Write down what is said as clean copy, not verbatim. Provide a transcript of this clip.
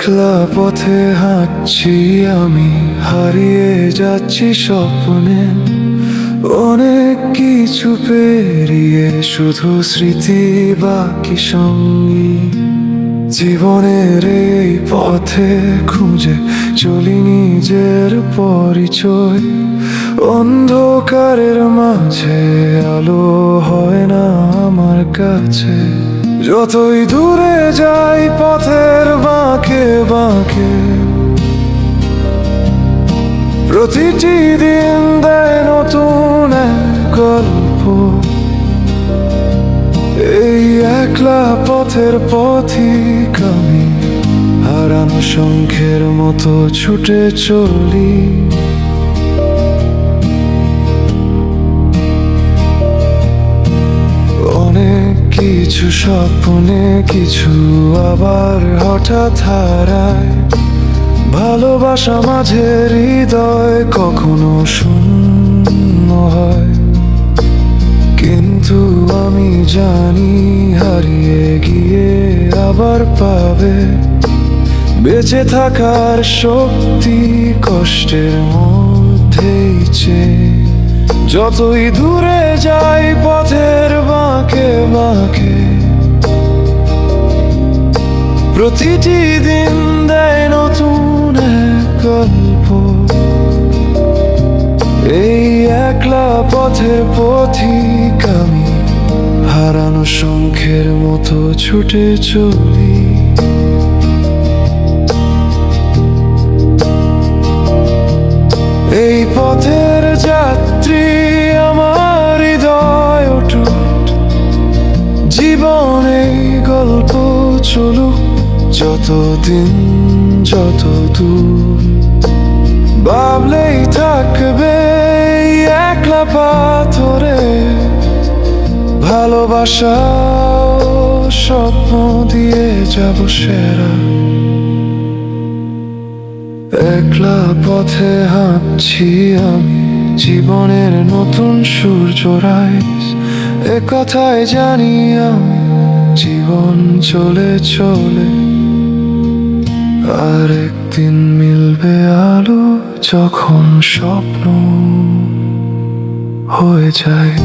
একলা পথে হাঁটছি আমি, হারিয়ে যাচ্ছি স্বপ্নে। অনেক কিছু পেরিয়ে শুধু স্মৃতি বাকি সঙ্গী। জীবনের এই পথে খুঁজে চলি নিজের পরিচয়। অন্ধকারের মাঝে আলো হয় না আমার কাছে। যতই দূরে যাই পথের বাঁকে বাঁকে, প্রতিটি দিন দেয় নতুন এক গল্প। এই একলা পথের পথিক আমি, হারানো শঙ্খের মতো ছুটে চলি। অনেক কিছু স্বপ্নে, কিছু আবার হঠাৎ হারায়। ভালোবাসা মাঝে হৃদয় কখনো শূন্য হয়, কিন্তু আমি জানি হারিয়ে গিয়ে আবার পাবে। বেঁচে থাকার শক্তি কষ্টের মধ্যেই চেয়ে। যতই দূরে যাই পথের বাঁকে বাঁকে, প্রতিটি দিন দেয় নতুন এক গল্প। এই একলা পথের পথিক আমি, হারানো শঙ্খের মতো ছুটে চলি। এই পথের যাত্রী আমার হৃদয় অটুট। জীবন এই গল্প চলুক যতদিন যত দূর। ভাবলেই থাকবে একলা পাথরে, ভালোবাসা স্বপ্ন দিয়ে যাব সেরা। একলা পথে হাঁটছি আমি, জীবনের নতুন সূর্য রাইজ। এ কথাই জানি আমি, জীবন চলে চলে আর একদিন মিলবে আলো, যখন স্বপ্ন হয়ে যায়।